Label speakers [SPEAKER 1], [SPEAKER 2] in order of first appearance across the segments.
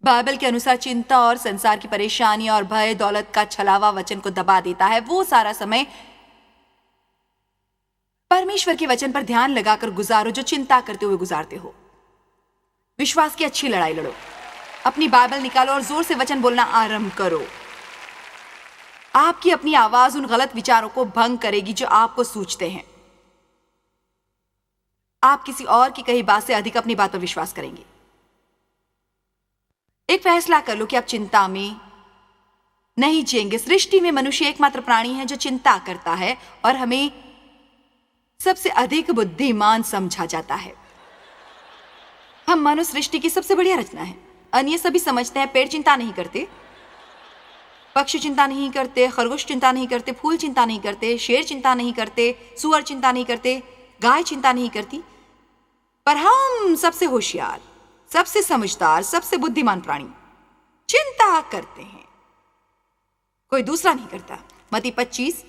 [SPEAKER 1] Bible के अनुसार चिंता और संसार की परेशानी और भय दौलत का छलावा वचन को दबा देता है। वो सारा समय परमेश्वर के वचन पर ध्यान लगाकर गुजारो जो चिंता करते हुए गुजारते हो। विश्वास की अच्छी लड़ाई लड़ो, अपनी बाइबल निकालो और जोर से वचन बोलना आरंभ करो। आपकी अपनी आवाज उन गलत विचारों को भंग करेगी जो आपको सूझते हैं। आप किसी और की कही बात से अधिक अपनी बात पर विश्वास करेंगे। एक फैसला कर लो कि आप चिंता में नहीं जिएंगे। सृष्टि में मनुष्य एकमात्र प्राणी है जो चिंता करता है और हमें सबसे अधिक बुद्धिमान समझा जाता है। हम मानव सृष्टि की सबसे बढ़िया रचना है। अन्य सभी समझते हैं, पेड़ चिंता नहीं करते, पक्षी चिंता नहीं करते, खरगोश चिंता नहीं करते, फूल चिंता नहीं करते, शेर चिंता नहीं करते, सुअर चिंता नहीं करते, गाय चिंता नहीं करती। पर हम सबसे होशियार, सबसे समझदार, सबसे बुद्धिमान प्राणी चिंता करते हैं। कोई दूसरा नहीं करता। मत्ती 25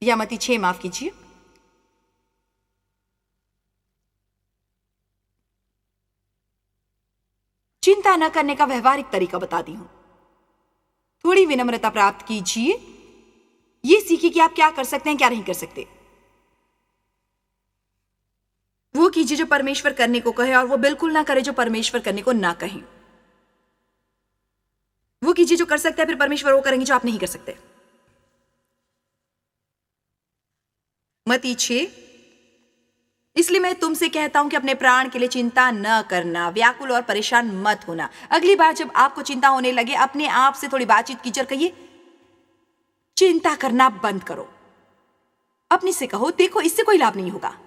[SPEAKER 1] या मत्ती 6 माफ कीजिए। चिंता न करने का व्यवहारिक तरीका बताती हूं। थोड़ी विनम्रता प्राप्त कीजिए। यह सीखिए कि आप क्या कर सकते हैं, क्या नहीं कर सकते। वो कीजिए जो परमेश्वर करने को कहे और वो बिल्कुल ना करे जो परमेश्वर करने को ना कहे। वो कीजिए जो कर सकते हैं, फिर परमेश्वर वो करेंगे जो आप नहीं कर सकते। मत्ती 6, इसलिए मैं तुमसे कहता हूं कि अपने प्राण के लिए चिंता न करना, व्याकुल और परेशान मत होना। अगली बार जब आपको चिंता होने लगे, अपने आप से थोड़ी बातचीत कीजिए और कहिए, चिंता करना बंद करो। अपने से कहो, देखो इससे कोई लाभ नहीं होगा।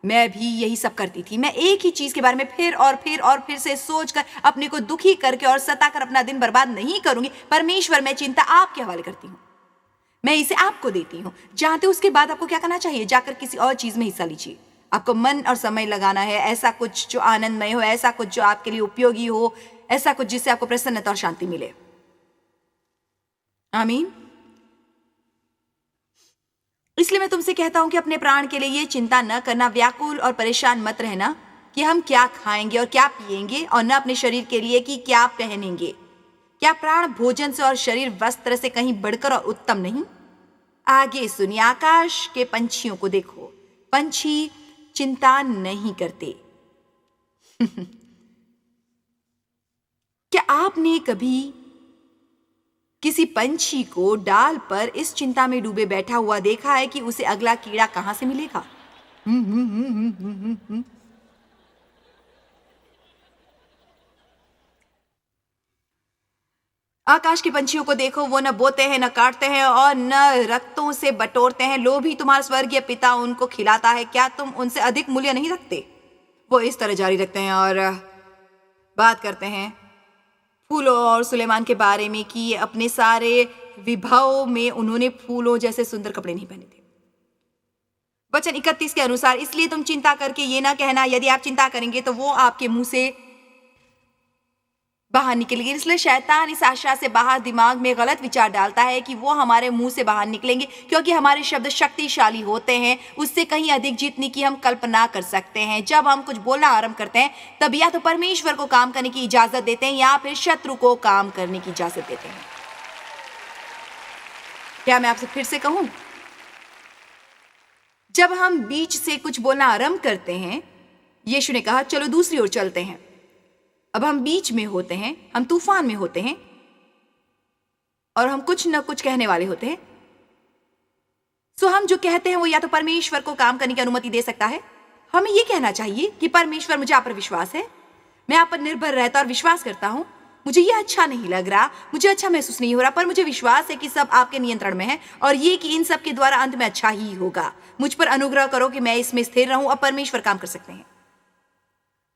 [SPEAKER 1] मैं भी यही सब करती थी। मैं एक ही चीज के बारे में फिर और फिर से सोचकर अपने को दुखी करके और सताकर अपना दिन बर्बाद नहीं करूंगी। परमेश्वर, मैं चिंता आपके हवाले करती हूं, मैं इसे आपको देती हूं। जानते हो उसके बाद आपको क्या करना चाहिए? जाकर किसी और चीज में हिस्सा लीजिए। आपको मन और समय लगाना है, ऐसा कुछ जो आनंदमय हो, ऐसा कुछ जो आपके लिए उपयोगी हो, ऐसा कुछ जिससे आपको प्रसन्नता और शांति मिले। आमीन। इसलिए मैं तुमसे कहता हूं कि अपने प्राण के लिए ये चिंता न करना, व्याकुल और परेशान मत रहना कि हम क्या खाएंगे और क्या पिएंगे, और न अपने शरीर के लिए कि क्या पहनेंगे। क्या प्राण भोजन से और शरीर वस्त्र से कहीं बढ़कर और उत्तम नहीं? आगे सुनिए, आकाश के पंछियों को देखो। पंछी चिंता नहीं करते। क्या आपने कभी किसी पंछी को डाल पर इस चिंता में डूबे बैठा हुआ देखा है कि उसे अगला कीड़ा कहां से मिलेगा? आकाश के पंछियों को देखो, वो न बोते हैं, न काटते हैं और न रत्तों से बटोरते हैं, लोभी तुम्हारा स्वर्गीय पिता उनको खिलाता है। क्या तुम उनसे अधिक मूल्य नहीं रखते? वो इस तरह जारी रखते हैं और बात करते हैं फूलों और सुलेमान के बारे में कि अपने सारे विभव में उन्होंने फूलों जैसे सुंदर कपड़े नहीं पहने थे। वचन 31 के अनुसार, इसलिए तुम चिंता करके ये ना कहना, यदि आप चिंता करेंगे तो वो आपके मुंह से बाहर निकलेगी। इसलिए शैतान इस आशा से बाहर दिमाग में गलत विचार डालता है कि वो हमारे मुंह से बाहर निकलेंगे, क्योंकि हमारे शब्द शक्तिशाली होते हैं, उससे कहीं अधिक जीतने की हम कल्पना कर सकते हैं। जब हम कुछ बोलना आरंभ करते हैं, तब या तो परमेश्वर को काम करने की इजाजत देते हैं या फिर शत्रु को काम करने की इजाजत देते हैं। क्या मैं आपसे फिर से कहूं? जब हम बीच से कुछ बोलना आरंभ करते हैं, यीशु ने कहा चलो दूसरी ओर चलते हैं। अब हम बीच में होते हैं, हम तूफान में होते हैं और हम कुछ न कुछ कहने वाले होते हैं। सो हम जो कहते हैं वो या तो परमेश्वर को काम करने की अनुमति दे सकता है। हमें ये कहना चाहिए कि परमेश्वर, मुझे आप पर विश्वास है, मैं आप पर निर्भर रहता और विश्वास करता हूं। मुझे ये अच्छा नहीं लग रहा, मुझे अच्छा महसूस नहीं हो रहा, पर मुझे विश्वास है कि सब आपके नियंत्रण में है और ये कि इन सब के द्वारा अंत में अच्छा ही होगा। मुझ पर अनुग्रह करो कि मैं इसमें स्थिर रहूं और परमेश्वर काम कर सकते हैं।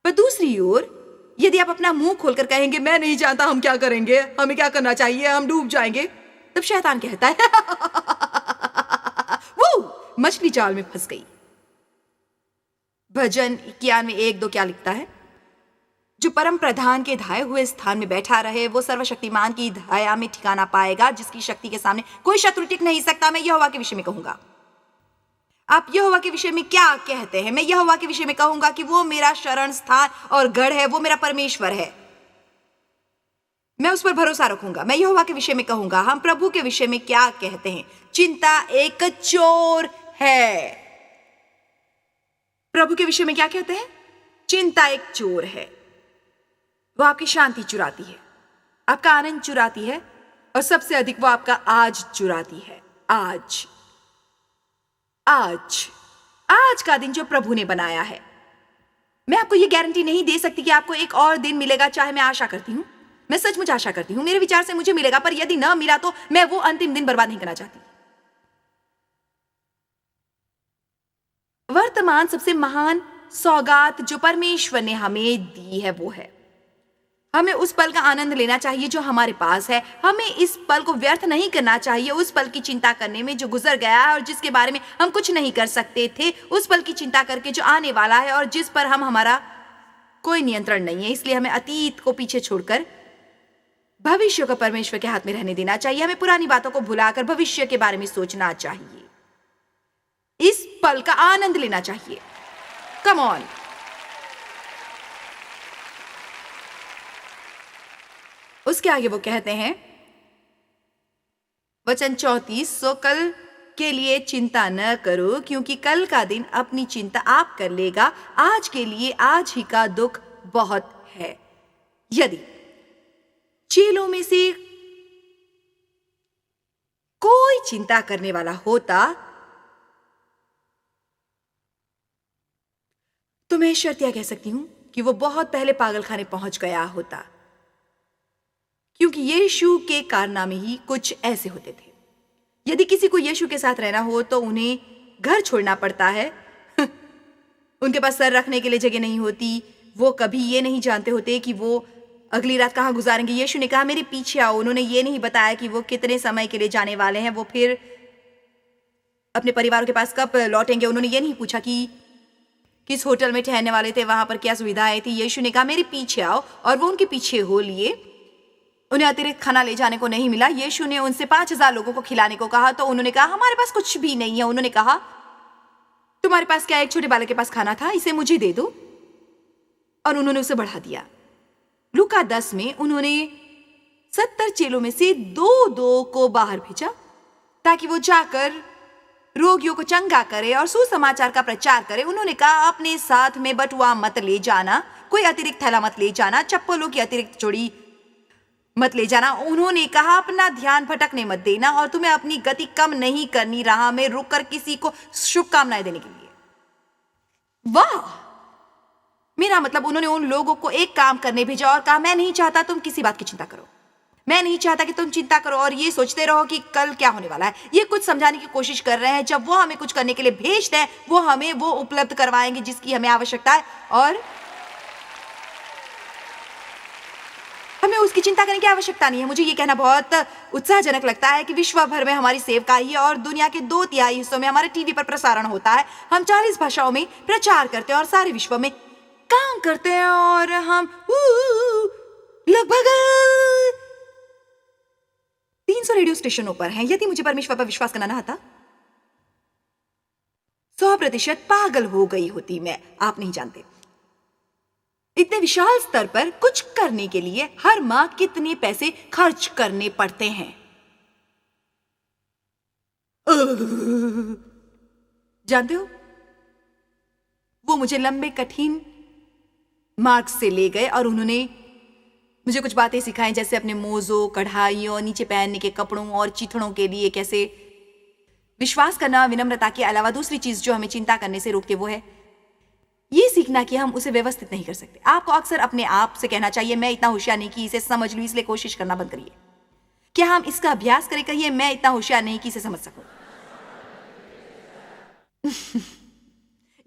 [SPEAKER 1] पर दूसरी ओर यदि आप अपना मुंह खोलकर कहेंगे मैं नहीं जानता हम क्या करेंगे, हमें क्या करना चाहिए, हम डूब जाएंगे, तब शैतान कहता है वो मछली जाल में फंस गई। भजन 91:1-2 क्या लिखता है? जो परम प्रधान के धाये हुए स्थान में बैठा रहे, वो सर्वशक्तिमान की धाया में ठिकाना पाएगा, जिसकी शक्ति के सामने कोई शत्रु टिक नहीं सकता। मैं यहोवा के विषय में कहूंगा। आप यहोवा के विषय में क्या कहते हैं? मैं यहोवा के विषय में कहूंगा कि वो मेरा शरण स्थान और गढ़ है, वो मेरा परमेश्वर है। मैं उस पर भरोसा रखूंगा। मैं यहोवा के विषय में कहूंगा। हम प्रभु के विषय में क्या कहते हैं? चिंता एक चोर है। प्रभु के विषय में क्या कहते हैं? चिंता एक चोर है। वो आपकी शांति चुराती है, आपका आनंद चुराती है, और सबसे अधिक वो आपका आज चुराती है। आज आज आज का दिन जो प्रभु ने बनाया है। मैं आपको ये गारंटी नहीं दे सकती कि आपको एक और दिन मिलेगा, चाहे मैं आशा करती हूं, मैं सचमुच आशा करती हूं, मेरे विचार से मुझे मिलेगा, पर यदि ना मिला तो मैं वो अंतिम दिन बर्बाद नहीं करना चाहती। वर्तमान सबसे महान सौगात जो परमेश्वर ने हमें दी है वो है। हमें उस पल का आनंद लेना चाहिए जो हमारे पास है। हमें इस पल को व्यर्थ नहीं करना चाहिए, उस पल की चिंता करने में जो गुजर गया है और जिसके बारे में हम कुछ नहीं कर सकते थे, उस पल की चिंता करके जो आने वाला है और जिस पर हमारा कोई नियंत्रण नहीं है। इसलिए हमें अतीत को पीछे छोड़कर भविष्य को परमेश्वर के हाथ में रहने देना चाहिए। हमें पुरानी बातों को भुलाकर भविष्य के बारे में सोचना चाहिए, इस पल का आनंद लेना चाहिए। Come on. उसके आगे वो कहते हैं, वचन 34, सो कल के लिए चिंता न करो, क्योंकि कल का दिन अपनी चिंता आप कर लेगा। आज के लिए आज ही का दुख बहुत है। यदि चेलों में से कोई चिंता करने वाला होता तो मैं शर्तिया कह सकती हूं कि वो बहुत पहले पागलखाने पहुंच गया होता, क्योंकि यीशु के कारनामे ही कुछ ऐसे होते थे। यदि किसी को यीशु के साथ रहना हो तो उन्हें घर छोड़ना पड़ता है। उनके पास सर रखने के लिए जगह नहीं होती। वो कभी ये नहीं जानते होते कि वो अगली रात कहाँ गुजारेंगे। यीशु ने कहा, मेरे पीछे आओ। उन्होंने ये नहीं बताया कि वो कितने समय के लिए जाने वाले हैं, वो फिर अपने परिवार के पास कब लौटेंगे। उन्होंने ये नहीं पूछा कि किस होटल में ठहरने वाले थे, वहां पर क्या सुविधाएं थी। यीशु ने कहा, मेरे पीछे आओ, और वो उनके पीछे हो लिए। उन्हें अतिरिक्त खाना ले जाने को नहीं मिला। यीशु ने उनसे 5000 लोगों को खिलाने को कहा, तो उन्होंने कहा, हमारे पास कुछ भी नहीं है। उन्होंने कहा, तुम्हारे पास क्या, एक छोटे बालक के पास खाना था, इसे मुझे दे दो। और उन्होंने उसे बढ़ा दिया। लूका 10 में उन्होंने 70 चेलों में से 2-2 को बाहर भेजा ताकि वो जाकर रोगियों को चंगा करे और सुसमाचार का प्रचार करे। उन्होंने कहा, अपने साथ में बटुआ मत ले जाना, कोई अतिरिक्त थैला मत ले जाना, चप्पलों की अतिरिक्त जोड़ी मत ले जाना। उन्होंने कहा, अपना ध्यान भटकने मत देना, और तुम्हें अपनी गति कम नहीं करनी राह में रुककर किसी को शुभकामनाएं देने के लिए। वाह! मेरा मतलब, उन्होंने उन लोगों को एक काम करने भेजा और कहा, मैं नहीं चाहता तुम किसी बात की चिंता करो। मैं नहीं चाहता कि तुम चिंता करो और ये सोचते रहो कि कल क्या होने वाला है। ये कुछ समझाने की कोशिश कर रहे हैं। जब वो हमें कुछ करने के लिए भेजते हैं, वो हमें वो उपलब्ध करवाएंगे जिसकी हमें आवश्यकता है, और हमें उसकी चिंता करने की आवश्यकता नहीं है। मुझे ये कहना बहुत उत्साहजनक लगता है कि विश्व भर में हमारी सेवकाई है और दुनिया के 2/3 हिस्सों में हमारे टीवी पर प्रसारण होता है। हम 40 भाषाओं में प्रचार करते हैं और सारे विश्व में काम करते हैं, और हम लगभग 300 रेडियो स्टेशनों पर हैं। यदि मुझे परमेश्वर पर विश्वास करना ना आता, 100% पागल हो गई होती मैं। आप नहीं जानते इतने विशाल स्तर पर कुछ करने के लिए हर माह कितने पैसे खर्च करने पड़ते हैं। जानते हो, वो मुझे लंबे कठिन मार्ग से ले गए और उन्होंने मुझे कुछ बातें सिखाई, जैसे अपने मोजों, कढ़ाइयों, नीचे पहनने के कपड़ों और चीथड़ों के लिए कैसे विश्वास करना। विनम्रता के अलावा दूसरी चीज जो हमें चिंता करने से रोकती है वो है ये सीखना कि हम उसे व्यवस्थित नहीं कर सकते। आपको अक्सर अपने आप से कहना चाहिए, मैं इतना होशियार नहीं कि इसे समझ लूं, इसलिए कोशिश करना बंद करिए। क्या हम इसका अभ्यास करें? कहिए, मैं इतना होशियार नहीं कि इसे समझ सकूं।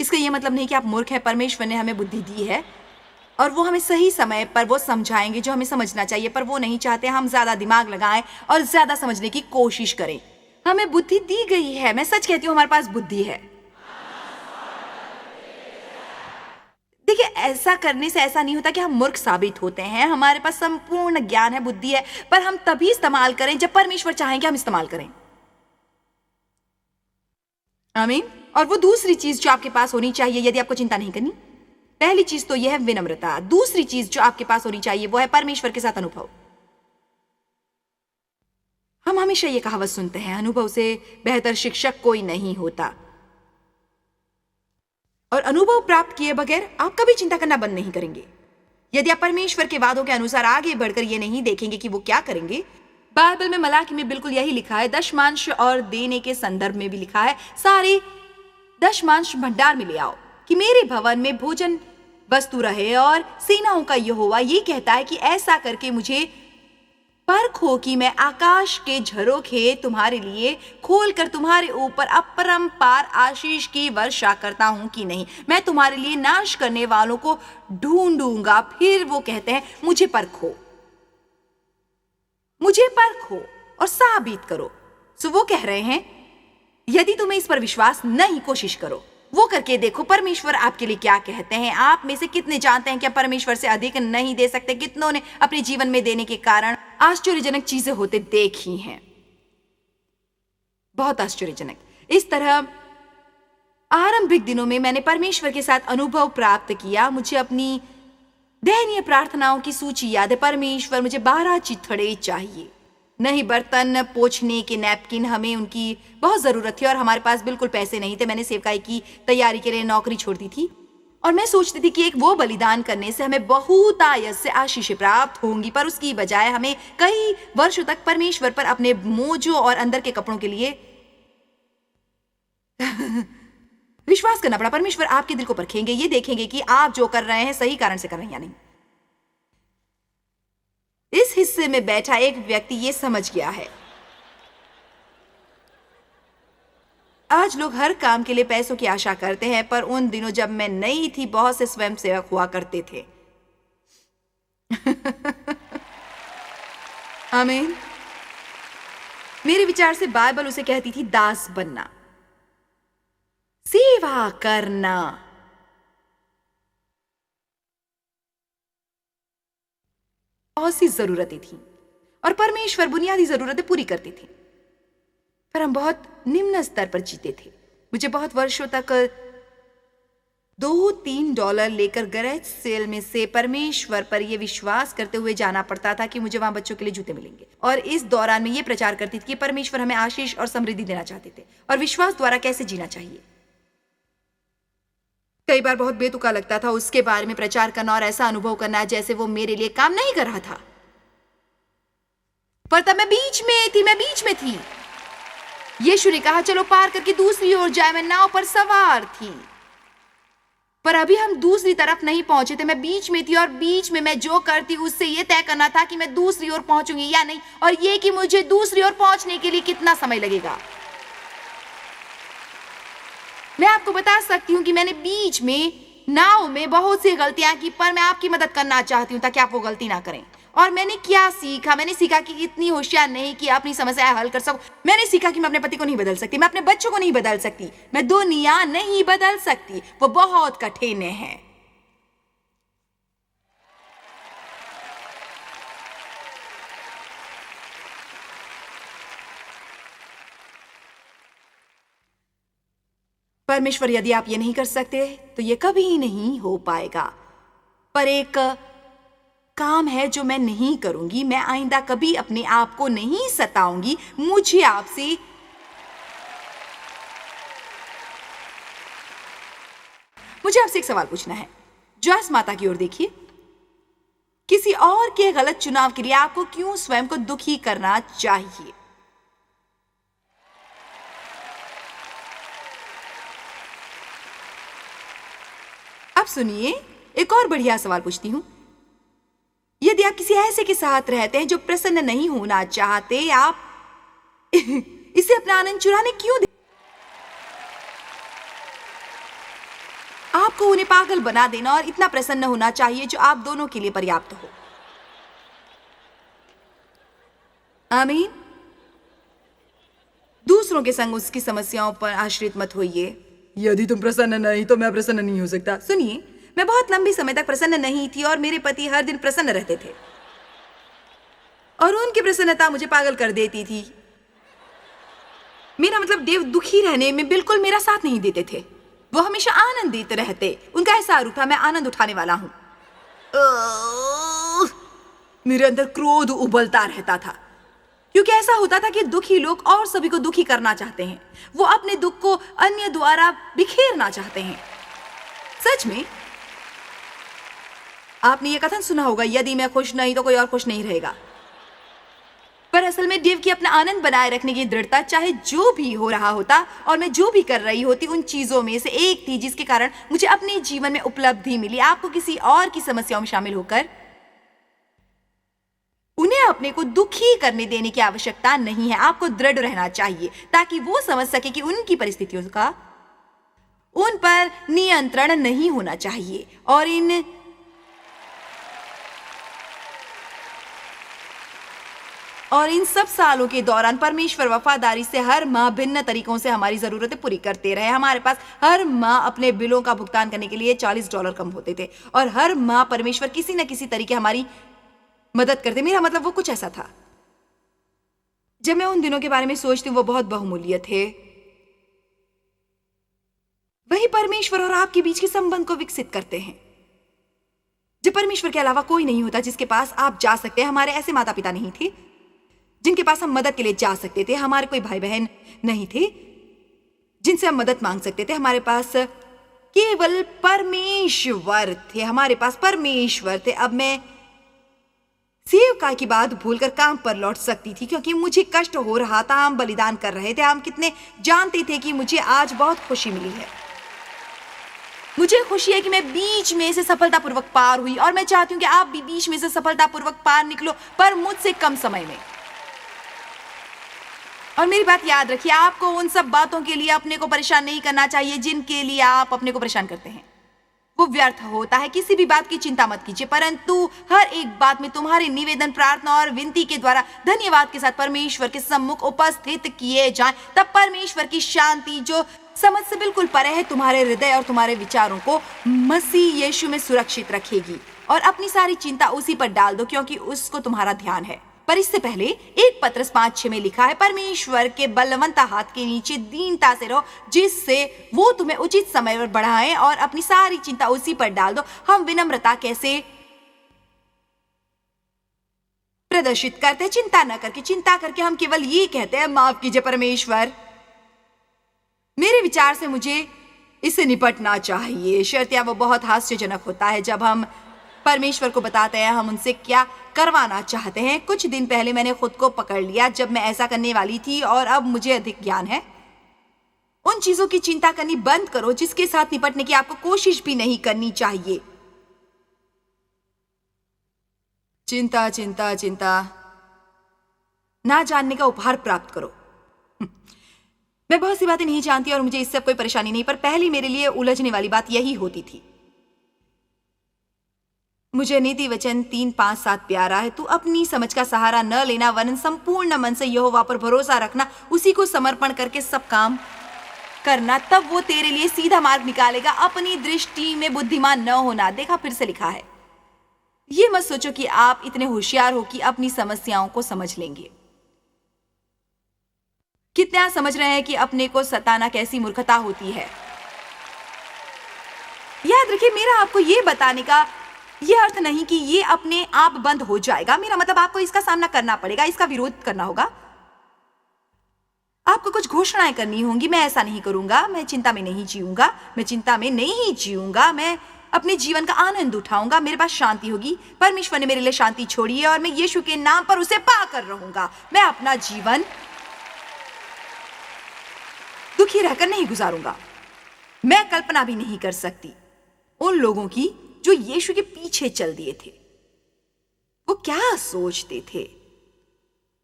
[SPEAKER 1] इसका यह मतलब नहीं कि आप मूर्ख हैं। परमेश्वर ने हमें बुद्धि दी है और वो हमें सही समय पर वो समझाएंगे जो हमें समझना चाहिए, पर वो नहीं चाहते हम ज्यादा दिमाग लगाएं और ज्यादा समझने की कोशिश करें। हमें बुद्धि दी गई है। मैं सच कहती हूं, हमारे पास बुद्धि है। देखिए, ऐसा करने से ऐसा नहीं होता कि हम मूर्ख साबित होते हैं। हमारे पास संपूर्ण ज्ञान है, बुद्धि है, पर हम तभी इस्तेमाल करें जब परमेश्वर चाहेंगे हम इस्तेमाल करें। आमीन। और वो दूसरी चीज जो आपके पास होनी चाहिए यदि आपको चिंता नहीं करनी, पहली चीज तो यह है विनम्रता। दूसरी चीज जो आपके पास होनी चाहिए वो है परमेश्वर के साथ अनुभव। हम हमेशा ये कहावत सुनते हैं, अनुभव से बेहतर शिक्षक कोई नहीं होता। और अनुभव प्राप्त किए बगैर आप कभी चिंता करना बंद नहीं करेंगे। यदि आप परमेश्वर के वादों के अनुसार आगे बढ़कर ये नहीं देखेंगे कि वो क्या करेंगे। बाइबल में मलाकी में बिल्कुल यही लिखा है, दशमांश और देने के संदर्भ में भी लिखा है, सारे दशमांश भंडार में ले आओ कि मेरे भवन में भोजन वस्तु रहे। और सेनाओं का यहोवा ये कहता है कि ऐसा करके मुझे परखो कि मैं आकाश के झरोखे तुम्हारे लिए खोलकर तुम्हारे ऊपर अपरंपार आशीष की वर्षा करता हूं कि नहीं। मैं तुम्हारे लिए नाश करने वालों को ढूंढूंगा। फिर वो कहते हैं मुझे परखो, मुझे परखो और साबित करो। सो वो कह रहे हैं यदि तुम्हें इस पर विश्वास नहीं, कोशिश करो, वो करके देखो परमेश्वर आपके लिए क्या कहते हैं। आप में से कितने जानते हैं कि परमेश्वर से अधिक नहीं दे सकते? कितनों ने अपने जीवन में देने के कारण आश्चर्यजनक चीजें होते देखी हैं, बहुत आश्चर्यजनक। इस तरह आरंभिक दिनों में मैंने परमेश्वर के साथ अनुभव प्राप्त किया। मुझे अपनी दयनीय प्रार्थनाओं की सूची याद है। परमेश्वर मुझे 12 चिथड़े चाहिए, नहीं बर्तन पोंछने के नैपकिन, हमें उनकी बहुत जरूरत थी और हमारे पास बिल्कुल पैसे नहीं थे। मैंने सेवकाई की तैयारी के लिए नौकरी छोड़ दी थी और मैं सोचती थी कि एक वो बलिदान करने से हमें बहुत आयत से आशीषें प्राप्त होंगी, पर उसकी बजाय हमें कई वर्षों तक परमेश्वर पर अपने मोजों और अंदर के कपड़ों के लिए विश्वास करना पड़ा। परमेश्वर आपके दिल को परखेंगे, ये देखेंगे कि आप जो कर रहे हैं सही कारण से कर रहे हैं या नहीं। इस हिस्से में बैठा एक व्यक्ति ये समझ गया है। आज लोग हर काम के लिए पैसों की आशा करते हैं, पर उन दिनों जब मैं नई थी बहुत से स्वयंसेवक हुआ करते थे। आमीन। मेरे विचार से बाइबल उसे कहती थी दास बनना, सेवा करना। बहुत सी जरूरतें थी और परमेश्वर बुनियादी जरूरतें पूरी करती थी, पर हम बहुत निम्न स्तर पर जीते थे। मुझे बहुत वर्षों तक $2-3 लेकर गैरेज सेल में से परमेश्वर पर यह विश्वास करते हुए जाना पड़ता था कि मुझे वहां बच्चों के लिए जूते मिलेंगे। और इस दौरान मैं ये प्रचार करती थी कि परमेश्वर हमें आशीष और समृद्धि देना चाहते थे और विश्वास द्वारा कैसे जीना चाहिए। कई बार बहुत बेतुका लगता था उसके बारे में प्रचार करना और ऐसा अनुभव करना जैसे वो मेरे लिए काम नहीं कर रहा था, पर तब मैं बीच में थी। यीशु ने कहा चलो पार करके दूसरी ओर जाए। मैं नाव पर सवार थी, पर अभी हम दूसरी तरफ नहीं पहुंचे थे। मैं बीच में थी और बीच में मैं जो करती उससे यह तय करना था कि मैं दूसरी ओर पहुंचूंगी या नहीं, और यह कि मुझे दूसरी ओर पहुंचने के लिए कितना समय लगेगा। मैं आपको बता सकती हूँ कि मैंने बीच में नाव में बहुत सी गलतियां की, पर मैं आपकी मदद करना चाहती हूँ ताकि आप वो गलती ना करें। और मैंने क्या सीखा? मैंने सीखा कि इतनी होशियार नहीं कि अपनी समस्या हल कर सकूं। मैंने सीखा कि मैं अपने पति को नहीं बदल सकती, मैं अपने बच्चों को नहीं बदल सकती, मैं दुनिया नहीं बदल सकती, वो बहुत कठिन है। परमेश्वर यदि आप ये नहीं कर सकते तो ये कभी नहीं हो पाएगा। पर एक काम है जो मैं नहीं करूंगी, मैं आइंदा कभी अपने आप को नहीं सताऊंगी। मुझे आपसे एक सवाल पूछना है। जॉयस माता की ओर देखिए। किसी और के गलत चुनाव के लिए आपको क्यों स्वयं को दुखी करना चाहिए? अब सुनिए, एक और बढ़िया सवाल पूछती हूं। यदि आप किसी ऐसे के साथ रहते हैं जो प्रसन्न नहीं होना चाहते, आप इसे अपना आनंद चुराने क्यों दे? आपको उन्हें पागल बना देना और इतना प्रसन्न होना चाहिए जो आप दोनों के लिए पर्याप्त हो। आमीन। दूसरों के संग उसकी समस्याओं पर आश्रित मत होइए। यदि तुम प्रसन्न नहीं तो मैं प्रसन्न नहीं हो सकता। सुनिए, मैं बहुत लंबे समय तक प्रसन्न नहीं थी और मेरे पति हर दिन प्रसन्न रहते थे और उनकी प्रसन्नता मुझे पागल कर देती थी। मेरा मतलब देव दुखी रहने में बिल्कुल मेरा साथ नहीं देते थे। वो हमेशा आनंदित रहते। उनका ऐसा आरोप था मैं आनंद उठाने वाला हूं। मेरे अंदर क्रोध उबलता रहता था क्योंकि ऐसा होता था कि दुखी लोग और सभी को दुखी करना चाहते हैं, वो अपने दुख को अन्य द्वारा बिखेरना चाहते हैं। सच में आपने ये कथन सुना होगा, यदि मैं खुश नहीं तो कोई और खुश नहीं रहेगा। पर असल में डेव की अपना आनंद बनाए रखने की दृढ़ता, चाहे जो भी हो रहा होता और मैं जो भी कर रही होती, उन चीजों में से एक थी जिसके कारण मुझे अपने जीवन में उपलब्धि मिली। आपको किसी और की समस्याओं में शामिल होकर उन्हें अपने को दुखी करने देने की आवश्यकता नहीं है। आपको दृढ़ रहना चाहिए ताकि वो समझ सके कि उनकी परिस्थितियों का उन पर नियंत्रण नहीं होना चाहिए। और इन सब सालों के दौरान परमेश्वर वफादारी से हर माह भिन्न तरीकों से हमारी जरूरतें पूरी करते रहे। हमारे पास हर माह अपने बिलों का भुगतान करने के लिए $40 कम होते थे और हर माह परमेश्वर किसी न किसी तरीके हमारी मदद करते। मेरा मतलब वो कुछ ऐसा था, जब मैं उन दिनों के बारे में सोचती हूँ वो बहुत बहुमूल्य थे। वही परमेश्वर और आपके बीच के संबंध को विकसित करते हैं। जब परमेश्वर के अलावा कोई नहीं होता जिसके पास आप जा सकते हैं। हमारे ऐसे माता पिता नहीं थे जिनके पास हम मदद के लिए जा सकते थे। हमारे कोई भाई बहन नहीं थे जिनसे हम मदद मांग सकते थे। हमारे पास केवल परमेश्वर थे। हमारे पास परमेश्वर थे। अब मैं सेवकाई की बात भूलकर काम पर लौट सकती थी क्योंकि मुझे कष्ट हो रहा था। हम बलिदान कर रहे थे। हम कितने जानते थे कि मुझे आज बहुत खुशी मिली है। मुझे खुशी है कि मैं बीच में से सफलतापूर्वक पार हुई और मैं चाहती हूँ कि आप भी बीच में से सफलतापूर्वक पार निकलो, पर मुझसे कम समय में। और मेरी बात याद रखिए, आपको उन सब बातों के लिए अपने को परेशान नहीं करना चाहिए जिनके लिए आप अपने को परेशान करते हैं। वो व्यर्थ होता है। किसी भी बात की चिंता मत कीजिए, परंतु हर एक बात में तुम्हारे निवेदन, प्रार्थना और विनती के द्वारा धन्यवाद के साथ परमेश्वर के सम्मुख उपस्थित किए जाएं। तब परमेश्वर की शांति जो समझ से बिल्कुल परे है तुम्हारे हृदय और तुम्हारे विचारों को मसीह यीशु में सुरक्षित रखेगी। और अपनी सारी चिंता उसी पर डाल दो क्योंकि उसको तुम्हारा ध्यान है। पर इससे पहले 1 पत्रस 5:6 में लिखा है, परमेश्वर के बलवंत हाथ के नीचे दीनता से रहो जिससे वो तुम्हें उचित समय पर बढ़ाए, और अपनी सारी चिंता उसी पर डाल दो। हम विनम्रता कैसे प्रदर्शित करते हैं? चिंता करके हम केवल ये कहते हैं, माफ कीजिए परमेश्वर, मेरे विचार से मुझे इससे निपटना चाहिए। शर्तिया वो बहुत हास्यजनक होता है जब हम परमेश्वर को बताते हैं हम उनसे क्या करवाना चाहते हैं। कुछ दिन पहले मैंने खुद को पकड़ लिया जब मैं ऐसा करने वाली थी और अब मुझे अधिक ज्ञान है। उन चीजों की चिंता करनी बंद करो जिसके साथ निपटने की आपको कोशिश भी नहीं करनी चाहिए। चिंता चिंता चिंता ना जानने का उपहार प्राप्त करो। मैं बहुत सी बातें नहीं जानती और मुझे इससे कोई परेशानी नहीं, पर पहली मेरे लिए उलझने वाली बात यही होती थी। मुझे नीति वचन 3:5-7 प्यारा है, तू अपनी समझ का सहारा न लेना वरन संपूर्ण मन से यहोवा पर भरोसा रखना, उसी को समर्पण करके सब काम करना, तब वो तेरे लिए सीधा मार्ग निकालेगा। अपनी दृष्टि में बुद्धिमान न होना। देखा, फिर से लिखा है। ये मत सोचो कि आप इतने होशियार हो कि अपनी समस्याओं को समझ लेंगे। कितना समझ रहे हैं कि अपने को सताना कैसी मूर्खता होती है। याद रखिए, मेरा आपको ये बताने का ये अर्थ नहीं कि ये अपने आप बंद हो जाएगा। मेरा मतलब आपको इसका सामना करना पड़ेगा, इसका विरोध करना होगा, आपको कुछ घोषणाएं करनी होंगी। मैं ऐसा नहीं करूंगा, मैं चिंता में नहीं जीऊंगा, मैं चिंता में नहीं जीऊंगा, मैं अपने जीवन का आनंद उठाऊंगा, मेरे पास शांति होगी। परमेश्वर ने मेरे लिए शांति छोड़ी है और मैं यीशु के नाम पर उसे पाकर रहूंगा। मैं अपना जीवन दुखी रहकर नहीं गुजारूंगा। मैं कल्पना भी नहीं कर सकती उन लोगों की जो यीशु के पीछे चल दिए थे। वो क्या सोचते थे?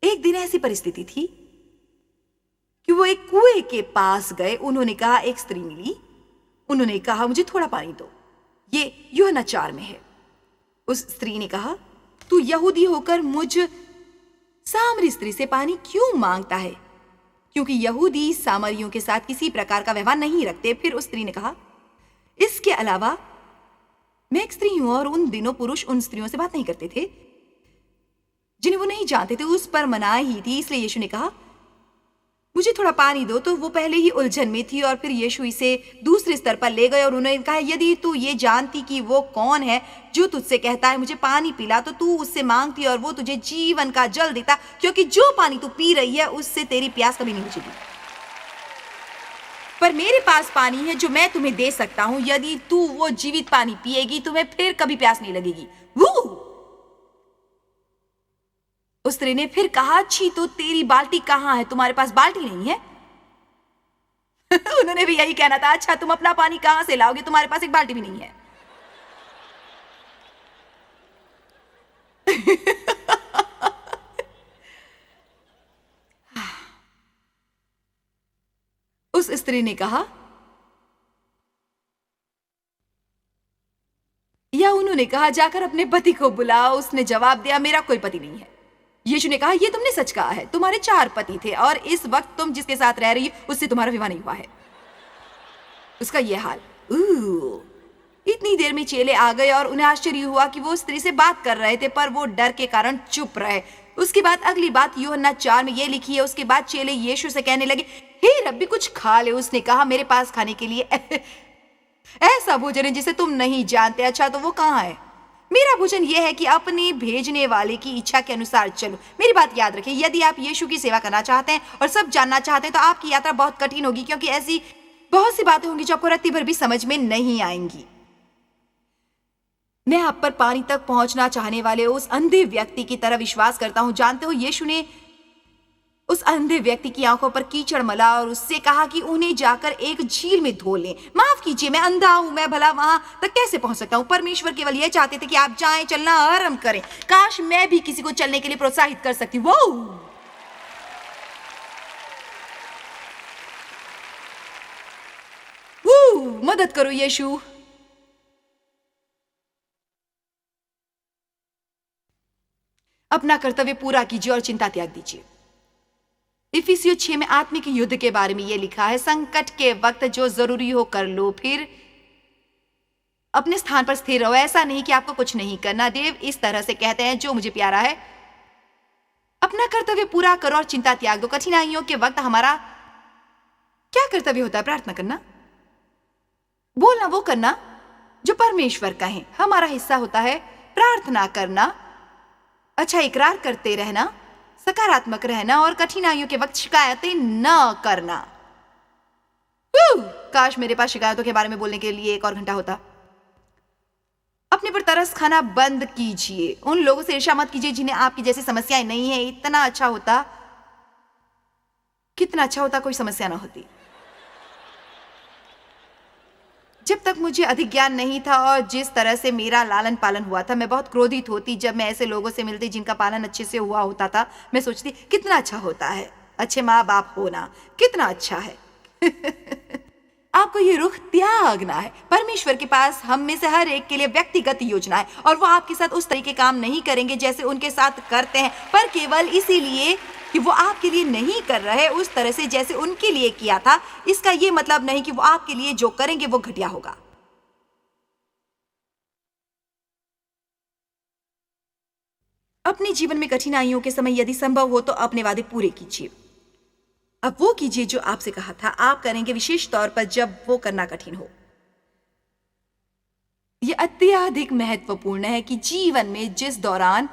[SPEAKER 1] एक दिन ऐसी परिस्थिति थी कि वो एक कुएं के पास गए। उन्होंने कहा, एक स्त्री मिली, उन्होंने कहा मुझे थोड़ा पानी दो। ये यूहन्ना 4 में है। उस स्त्री ने कहा, तू यहूदी होकर मुझ सामरी स्त्री से पानी क्यों मांगता है? क्योंकि यहूदी सामरियों के साथ किसी प्रकार का व्यवहार नहीं रखते। फिर उस स्त्री ने कहा, इसके अलावा मैं एक स्त्री हूं, और उन दिनों पुरुष उन स्त्रियों से बात नहीं करते थे जिन्हें वो नहीं जानते थे। उस पर मनाही ही थी। इसलिए यीशु ने कहा, मुझे थोड़ा पानी दो। तो वो पहले ही उलझन में थी और फिर यीशु इसे दूसरे स्तर पर ले गए और उन्होंने कहा, यदि तू ये जानती कि वो कौन है जो तुझसे कहता है मुझे पानी पिला, तो तू उससे मांगती और वो तुझे जीवन का जल देता, क्योंकि जो पानी तू पी रही है उससे तेरी प्यास कभी नहीं बुझेगी। पर मेरे पास पानी है जो मैं तुम्हें दे सकता हूं। यदि तू वो जीवित पानी पिएगी तुम्हें फिर कभी प्यास नहीं लगेगी। वो उस स्त्री ने फिर कहा, अच्छी, तो तेरी बाल्टी कहाँ है? तुम्हारे पास बाल्टी नहीं है? उन्होंने भी यही कहना था, अच्छा तुम अपना पानी कहां से लाओगे? तुम्हारे पास एक बाल्टी भी नहीं है। उस स्त्री ने कहा, या उन्होंने कहा, जाकर अपने पति को बुलाओ। उसने जवाब दिया, मेरा कोई पति नहीं है। यीशु ने कहा, यह तुमने सच कहा है। तुम्हारे 4 पति थे और इस वक्त तुम जिसके साथ रह रही हो उससे तुम्हारा विवाह नहीं हुआ है। उसका यह हाल। इतनी देर में चेले आ गए और उन्हें आश्चर्य हुआ कि वो स्त्री से बात कर रहे थे, पर वो डर के कारण चुप रहे। उसके बाद अगली बात यूहन्ना 4 में ये लिखी है, उसके बाद चेले यीशु से कहने लगे, हे रब्बी, कुछ खा ले। उसने कहा, मेरे पास खाने के लिए ऐसा भोजन है जिसे तुम नहीं जानते। अच्छा, तो वो कहाँ है? मेरा भोजन यह है कि अपने भेजने वाले की इच्छा के अनुसार चलो। मेरी बात याद रखें, यदि आप यीशु की सेवा करना चाहते हैं और सब जानना चाहते हैं तो आपकी यात्रा बहुत कठिन होगी, क्योंकि ऐसी बहुत सी बातें होंगी जो आपको रत्ती भर भी समझ में नहीं आएंगी। मैं आप पर पानी तक पहुंचना चाहने वाले उस अंधे व्यक्ति की तरह विश्वास करता हूं। जानते हो, यीशु ने उस अंधे व्यक्ति की आंखों पर कीचड़ मला और उससे कहा कि उन्हें जाकर एक झील में धो लें। माफ कीजिए, मैं अंधा हूं, मैं भला वहां तक कैसे पहुंच सकता हूं? परमेश्वर केवल यह चाहते थे कि आप जाएं, चलना आरंभ करें। काश मैं भी किसी को चलने के लिए प्रोत्साहित कर सकती। वो मदद करो यीशु। अपना कर्तव्य पूरा कीजिए और चिंता त्याग दीजिए। इफिसियों 6 में आत्मिक युद्ध के बारे में यह लिखा है, संकट के वक्त जो जरूरी हो कर लो, फिर अपने स्थान पर स्थिर रहो। ऐसा नहीं कि आपको कुछ नहीं करना। देव इस तरह से कहते हैं, जो मुझे प्यारा है, अपना कर्तव्य पूरा करो और चिंता त्याग दो। कठिनाइयों के वक्त हमारा क्या कर्तव्य होता है? प्रार्थना करना, बोलना वो करना जो परमेश्वर कहे। हमारा हिस्सा होता है प्रार्थना करना, अच्छा इकरार करते रहना, सकारात्मक रहना और कठिनाइयों के वक्त शिकायतें न करना। काश मेरे पास शिकायतों के बारे में बोलने के लिए 1 और घंटा होता। अपने पर तरस खाना बंद कीजिए। उन लोगों से ईर्ष्या मत कीजिए जिन्हें आपकी जैसी समस्याएं नहीं है। इतना अच्छा होता, कितना अच्छा होता कोई समस्या ना होती। जब तक मुझे अधिक ज्ञान नहीं था और जिस तरह से मेरा लालन पालन हुआ था, मैं बहुत क्रोधित होती जब मैं ऐसे लोगों से मिलती जिनका पालन अच्छे से हुआ होता था। मैं सोचती, कितना अच्छा होता है अच्छे माँ बाप होना, कितना अच्छा है। आपको ये रुख त्यागना है। परमेश्वर के पास हम में से हर एक के लिए व्यक्तिगत योजना है और वो आपके साथ उस तरीके काम नहीं करेंगे जैसे उनके साथ करते हैं, पर केवल इसीलिए कि वो आपके लिए नहीं कर रहे उस तरह से जैसे उनके लिए किया था। इसका ये मतलब नहीं कि वो आपके लिए जो करेंगे वो घटिया होगा। अपने जीवन में कठिनाइयों के समय यदि संभव हो तो अपने वादे पूरे कीजिए। अब वो कीजिए जो आपसे कहा था आप करेंगे, विशेष तौर पर जब वो करना कठिन हो। यह अत्यधिक महत्वपूर्ण है कि जीवन में जिस दौरान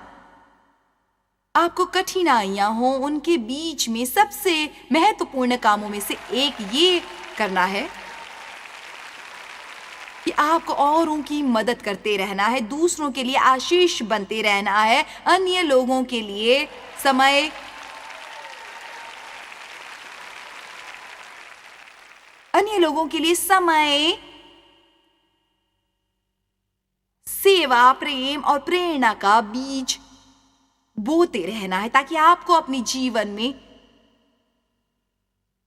[SPEAKER 1] आपको कठिनाइयां हो, उनके बीच में सबसे महत्वपूर्ण कामों में से एक ये करना है कि आपको औरों की मदद करते रहना है, दूसरों के लिए आशीष बनते रहना है, अन्य लोगों के लिए समय सेवा, प्रेम और प्रेरणा का बीज बोते रहना है, ताकि आपको अपने जीवन में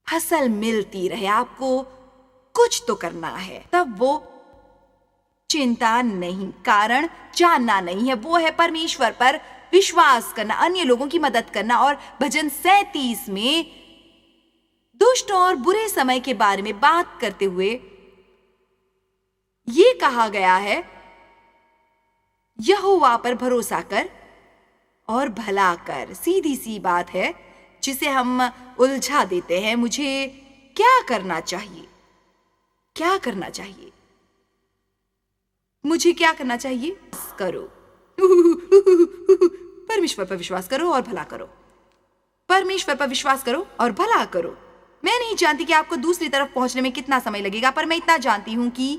[SPEAKER 1] फसल मिलती रहे। आपको कुछ तो करना है, तब वो चिंता नहीं, कारण जानना नहीं है, वो है परमेश्वर पर विश्वास करना, अन्य लोगों की मदद करना। और भजन 37 में दुष्ट और बुरे समय के बारे में बात करते हुए ये कहा गया है, यहोवा पर भरोसा कर और भला कर। सीधी सी बात है, जिसे हम उलझा देते हैं। मुझे क्या करना चाहिए? क्या करना चाहिए? मुझे क्या करना चाहिए? करो। परमेश्वर पर विश्वास करो और भला करो। परमेश्वर पर विश्वास करो और भला करो। मैं नहीं जानती कि आपको दूसरी तरफ पहुंचने में कितना समय लगेगा, पर मैं इतना जानती हूं कि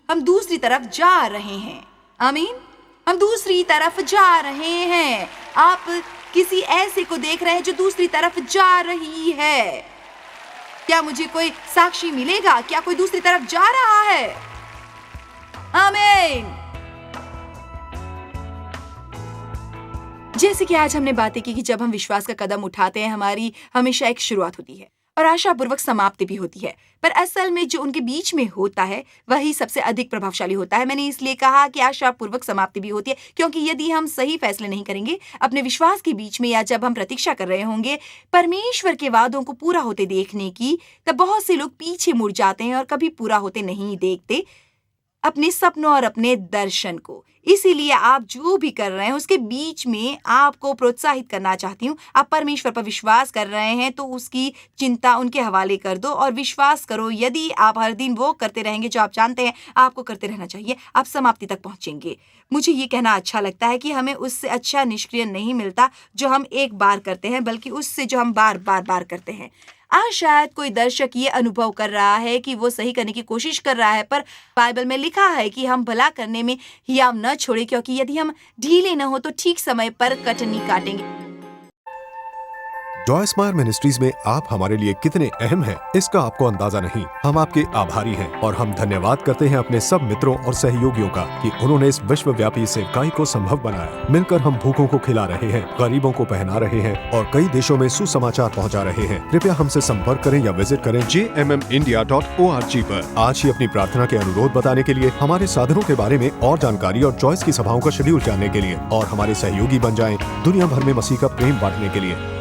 [SPEAKER 1] हम दूसरी तरफ जा रहे हैं। आमीन। हम दूसरी तरफ जा रहे हैं। आप किसी ऐसे को देख रहे हैं जो दूसरी तरफ जा रही है। क्या मुझे कोई साक्षी मिलेगा? क्या कोई दूसरी तरफ जा रहा है? आमीन। जैसे कि आज हमने बातें की कि जब हम विश्वास का कदम उठाते हैं, हमारी हमेशा एक शुरुआत होती है और आशापूर्वक समाप्ति भी होती है, पर असल में जो उनके बीच में होता है वही सबसे अधिक प्रभावशाली होता है। मैंने इसलिए कहा कि आशापूर्वक समाप्ति भी होती है, क्योंकि यदि हम सही फैसले नहीं करेंगे अपने विश्वास के बीच में, या जब हम प्रतीक्षा कर रहे होंगे परमेश्वर के वादों को पूरा होते देखने की, तब बहुत से लोग पीछे मुड़ जाते हैं और कभी पूरा होते नहीं देखते अपने सपनों और अपने दर्शन को। इसीलिए आप जो भी कर रहे हैं उसके बीच में आपको प्रोत्साहित करना चाहती हूँ। आप परमेश्वर पर विश्वास कर रहे हैं तो उसकी चिंता उनके हवाले कर दो और विश्वास करो, यदि आप हर दिन वो करते रहेंगे जो आप जानते हैं आपको करते रहना चाहिए, आप समाप्ति तक पहुंचेंगे। मुझे ये कहना अच्छा लगता है कि हमें उससे अच्छा निष्क्रिय नहीं मिलता जो हम एक बार करते हैं, बल्कि उससे जो हम बार बार करते हैं। आज शायद कोई दर्शक ये अनुभव कर रहा है कि वो सही करने की कोशिश कर रहा है, पर बाइबल में लिखा है कि हम भला करने में हियाव न छोड़े, क्योंकि यदि हम ढीले न हो तो ठीक समय पर कटनी काटेंगे।
[SPEAKER 2] जॉय स्माइल मिनिस्ट्रीज में आप हमारे लिए कितने अहम हैं, इसका आपको अंदाजा नहीं। हम आपके आभारी हैं और हम धन्यवाद करते हैं अपने सब मित्रों और सहयोगियों का कि उन्होंने इस विश्वव्यापी सेवकाई को संभव बनाया। मिलकर हम भूखों को खिला रहे हैं, गरीबों को पहना रहे हैं और कई देशों में सुसमाचार पहुंचा रहे हैं। कृपया हमसे संपर्क करें या विजिट करें jmmindia.org पर। आज ही अपनी प्रार्थना के अनुरोध बताने के लिए, हमारे साधनों के बारे में और जानकारी और जॉयस की सभाओं का शेड्यूल जानने के लिए, और हमारे सहयोगी बन जाएं दुनिया भर में मसीह का प्रेम बांटने के लिए।